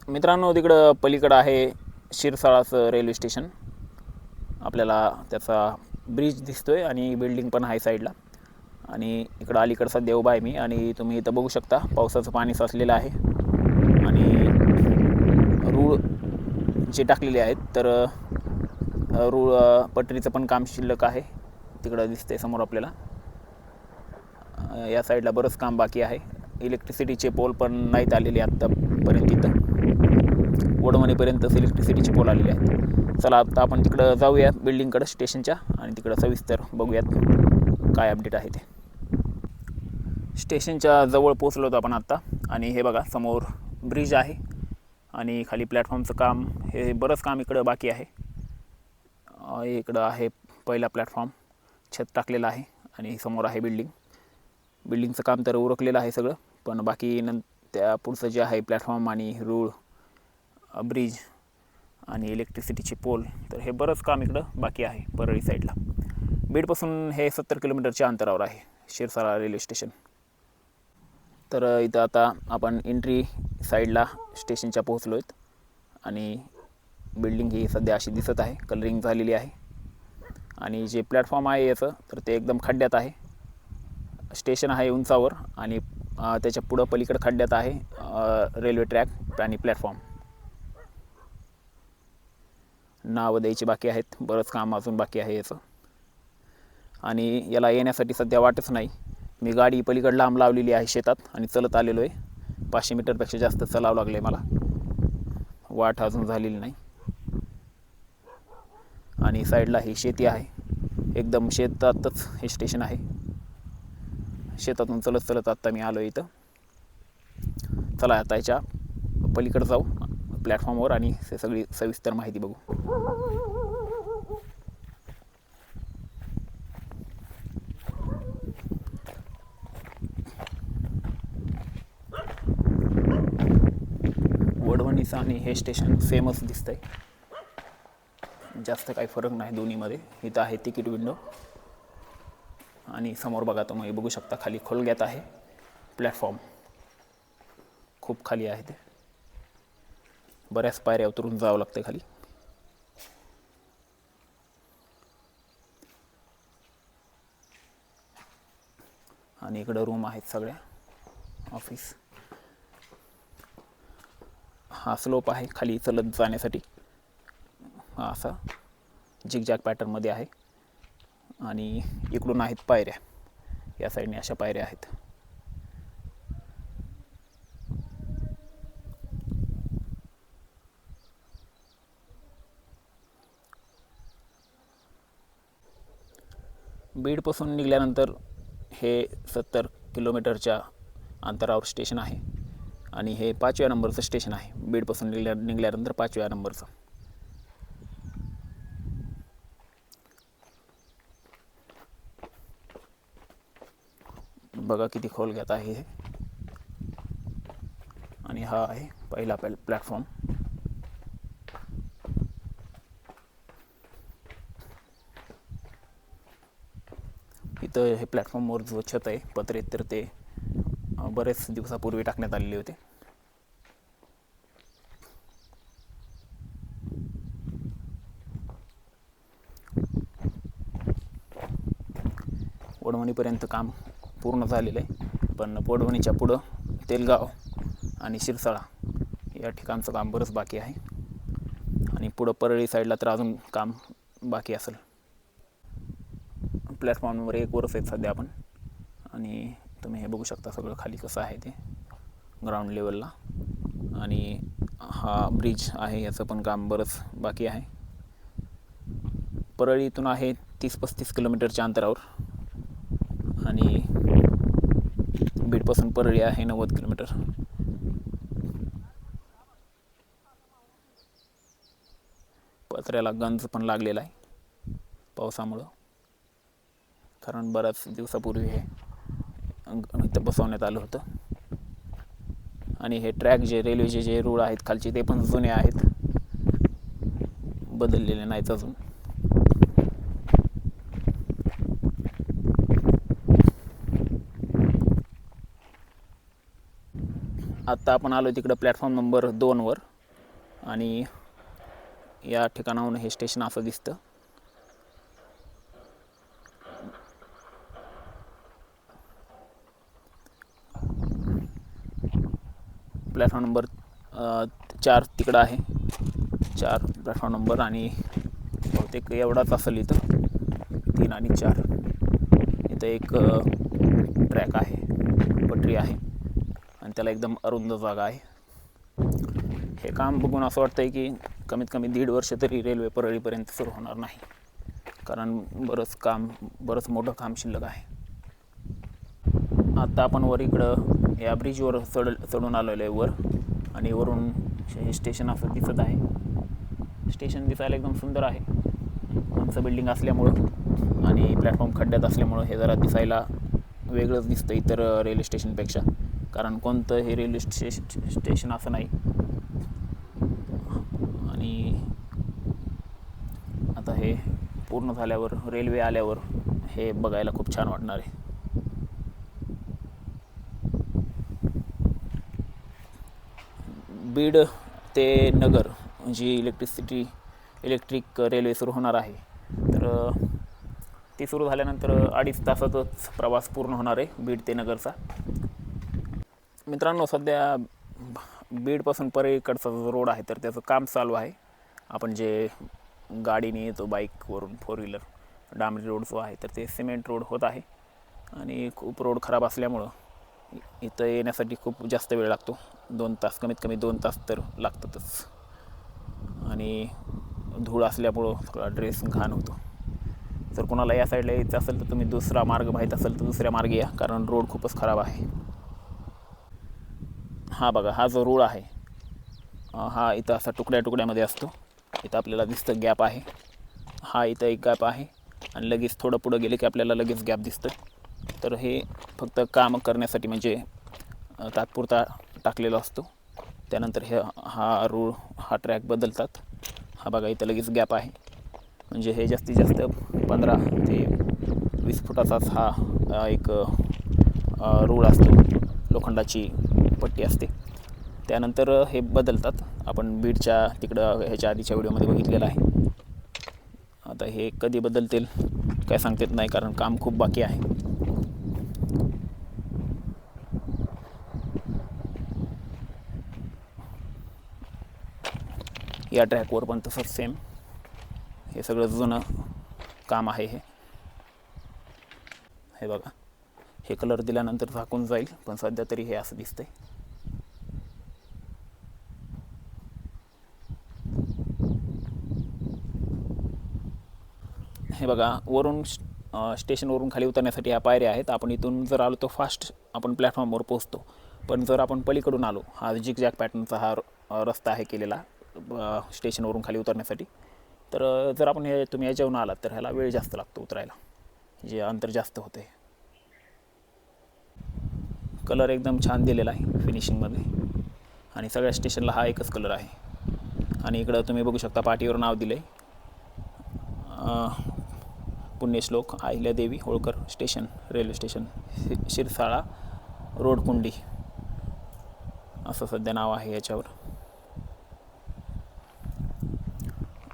मित्रांनो, तिकडं पलीकडं आहे शिरसाळाचं रेल्वे स्टेशन. आपल्याला त्याचा ब्रिज दिसतोय आणि बिल्डिंग पण आहे साईडला. आणि इकडं अलीकडचा देव उभा आहे मी. आणि तुम्ही इथं बघू शकता पावसाचं पाणी साचलेलं आहे आणि रूळ जे टाकलेले आहेत. तर रूळ पटरीचं पण काम शिल्लक आहे. तिकडं दिसतंय समोर आपल्याला. या साईडला बरंच काम बाकी आहे. इलेक्ट्रिसिटीचे पोल पण नाहीत आलेले आत्तापर्यंत. इथं वडवणीपर्यंतच इलेक्ट्रिसिटीचे पोल आलेले आहेत. चला आता आपण तिकडं जाऊया बिल्डिंगकडं स्टेशनच्या आणि तिकडं सविस्तर बघूयात काय अपडेट आहे ते. स्टेशनच्या जवळ पोचलो होतो आपण आत्ता. आणि हे बघा समोर ब्रिज आहे आणि खाली प्लॅटफॉर्मचं काम, हे बरंच काम इकडं बाकी आहे. इकडं आहे पहिला प्लॅटफॉर्म, छत टाकलेलं आहे आणि समोर आहे बिल्डिंगचं काम तर उरकलेलं आहे सगळं. पण बाकी त्या पुढचं जे आहे प्लॅटफॉर्म आणि रूळ, ब्रिज आणि इलेक्ट्रिसिटीचे पोल, तर हे बरंच काम इकडं बाकी आहे परळी साईडला. बीडपासून हे 70 किलोमीटरच्या अंतरावर आहे शिरसाळा रेल्वे स्टेशन. तर इथं आता आपण एंट्री साईडला स्टेशनच्या पोहोचलो आहेत. आणि बिल्डिंग ही सध्या अशी दिसत आहे, कलरिंग झालेली आहे. आणि जे प्लॅटफॉर्म आहे याचं, तर ते एकदम खड्ड्यात आहे. स्टेशन आहे उंचावर आणि त्याच्या पुढं पलीकडं खड्ड्यात आहे रेल्वे ट्रॅक आणि प्लॅटफॉर्म. नावं द्यायची बाकी आहेत, बरंच काम अजून बाकी आहे याचं. आणि याला येण्यासाठी सध्या वाटच नाही. मी गाडी पलीकडं लांब लावलेली आहे शेतात आणि चलत आलेलो आहे. 500 मीटरपेक्षा जास्त चालावं लागलं आहे मला. वाट अजून झालेली नाही. आणि साईडला ही शेती आहे, एकदम शेतातच हे स्टेशन आहे. शेतातून चलत आत्ता मी आलो इथं. चला आता याच्या पलीकडे जाऊ प्लॅटफॉर्मवर आणि सगळी सविस्तर माहिती बघू. वडवणीचं आणि हे स्टेशन फेमस दिसतंय. जास्त काही फरक नाही दोन्हीमध्ये. इथं आहे तिकीट विंडो आणि समोर बघा तुम्ही बघू शकता खाली खोलग्यात आहे प्लॅटफॉर्म. खूप खाली आहे ते, बऱ्याच पायऱ्या उतरून जावं लागतं खाली. आणि इकडं रूम आहेत सगळ्या, ऑफिस. हा स्लोप आहे खाली चलत जाण्यासाठी, हा असा झिगझॅग पॅटर्नमध्ये आहे. आणि इकडून आहेत पायऱ्या, या साईडने अशा पायऱ्या आहेत. बीडपासून निघाल्यानंतर हे 70 किलोमीटरच्या अंतरावर स्टेशन आहे. आणि हे 5व्या नंबरचं स्टेशन आहे. बीडपासून निघाल्यानंतर 5व्या नंबरचं. बघा किती खोलगट आहे हे. आणि हा आहे पहिला प्लॅटफॉर्म. इथं हे प्लॅटफॉर्मवर जो छत आहे पत्रे, तर ते बरेच दिवसापूर्वी टाकण्यात आलेले होते. वडवणीपर्यंत काम पूर्ण झालेलं आहे. पण वडवणीच्या पुढं तेलगाव आणि शिरसाळा या ठिकाणचं काम बरंच बाकी आहे. आणि पुढं परळी साईडला तर अजून काम बाकी असेल. प्लॅटफॉर्मवर एक वरच आहेत सध्या आपण. आणि तुम्ही हे बघू शकता सगळं खाली कसं आहे ते ग्राउंड लेवलला. आणि हा ब्रिज आहे, याचं पण काम बरंच बाकी आहे. परळीतून आहे 30-35 किलोमीटरच्या अंतरावर. आणि बीडपासून परळी आहे 90 किलोमीटर. पत्र्याला गंज पण लागलेला आहे पावसामुळं, कारण बऱ्याच दिवसापूर्वी हे इथं बसवण्यात आलं होतं. आणि हे ट्रॅक जे रेल्वेचे जे रूळ आहेत खालचे, ते पण जुने आहेत, बदललेले नाहीत अजून. आत्ता आपण आलो तिकडं प्लॅटफॉर्म नंबर 2वर. आणि या ठिकाणाहून हे स्टेशन असं दिसतं. प्लॅटफॉर्म नंबर 4 तिकडं आहे. 4 प्लॅटफॉर्म नंबर आणि बहुतेक एवढाच असेल इथं 3 आणि 4. इथं एक ट्रॅक आहे, पटरी आहे आणि त्याला एकदम अरुंद जागा आहे. हे काम बघून असं वाटतंय की कमीत कमी 1.5 वर्ष तरी रेल्वे परळीपर्यंत सुरू होणार नाही, कारण बरंच मोठं काम शिल्लक आहे. आता आपण वर इकडं या ब्रिजवर चढून आलेलो आहे वर, आणि वरून हे स्टेशन असं दिसत आहे. स्टेशन दिसायला एकदम सुंदर आहे. उंच बिल्डिंग असल्यामुळं आणि प्लॅटफॉर्म खड्ड्यात असल्यामुळं हे जरा दिसायला वेगळंच दिसतं इतर रेल्वे स्टेशनपेक्षा, कारण कोणतं हे रेल्वे स्टेशन असं नाही. आणि आता हे पूर्ण झाल्यावर, रेल्वे आल्यावर हे बघायला खूप छान वाटणार आहे. बीड ते नगर जी इलेक्ट्रिक रेल्वे सुरू होणार आहे, तर ती सुरू झाल्यानंतर 2.5 तासातच प्रवास पूर्ण होणार आहे बीड ते नगरचा. मित्रांनो, सध्या बीडपासून परळीकडचा जो रोड आहे तर त्याचं काम चालू आहे. आपण जे गाडीने येतो बाईकवरून, 4 व्हीलर, डांबरी रोड जो आहे तर ते सिमेंट रोड होत आहे. आणि खूप रोड खराब असल्यामुळं इथं येण्यासाठी खूप जास्त वेळ लागतो. 2 तास, कमीत कमी 2 तास तर लागतातच. आणि धूळ असल्यामुळं सगळा ड्रेस घाण होतो. जर कोणाला या साईडला यायचं असेल तर तुम्ही दुसरा मार्ग माहीत असेल तर दुसऱ्या मार्गे या, कारण रोड खूपच खराब आहे. हा बघा, हा जो रोड आहे हा इथं असा तुकड्यामध्ये असतो. इथं आपल्याला दिसतं गॅप आहे. हा इथं एक गॅप आहे आणि लगेच थोडं पुढं गेले की आपल्याला लगेच गॅप दिसतं. तर हे फक्त काम करण्यासाठी म्हणजे तात्पुरता टाकलेला असतो. त्यानंतर हा ट्रॅक बदलतात. हा बघा, इथं लगेच गॅप आहे. म्हणजे हे जास्तीत जास्त 15 ते 20 फुटाचाच हा एक रूळ असतो, लोखंडाची पट्टी असते. त्यानंतर हे बदलतात. आपण बीडच्या तिकडं ह्याच्या आधीच्या व्हिडिओमध्ये बघितलेलं आहे. आता हे कधी बदलतील काय सांगता येत नाही, कारण काम खूप बाकी आहे. या ट्रॅकवर पण तसंच सेम हे सगळं जुनं काम आहे. हे बघा, हे कलर दिल्यानंतर झाकून जाईल, पण सध्या तरी हे असं दिसतंय. हे बघा, वरून स्टेशनवरून खाली उतरण्यासाठी ह्या पायऱ्या आहेत. आपण इथून जर आलो तर फास्ट आपण प्लॅटफॉर्मवर पोहोचतो. पण जर आपण पलीकडून आलो, हा झिगझॅग पॅटर्नचा हा रस्ता आहे केलेला स्टेशनवरून खाली उतरण्यासाठी, तर जर आपण तुम्ही याच्यावरून आलात तर ह्याला वेळ जास्त लागतो उतरायला, जे अंतर जास्त होते. कलर एकदम छान दिलेला आहे फिनिशिंगमध्ये, आणि सगळ्या स्टेशनला हा एकच कलर आहे. आणि इकडं तुम्ही बघू शकता पाटीवर नाव दिलं आहे, Punyashlok Ahilyadevi Holkar station, railway station, Shirsala road Kundi, असं सध्या नाव आहे याच्यावर.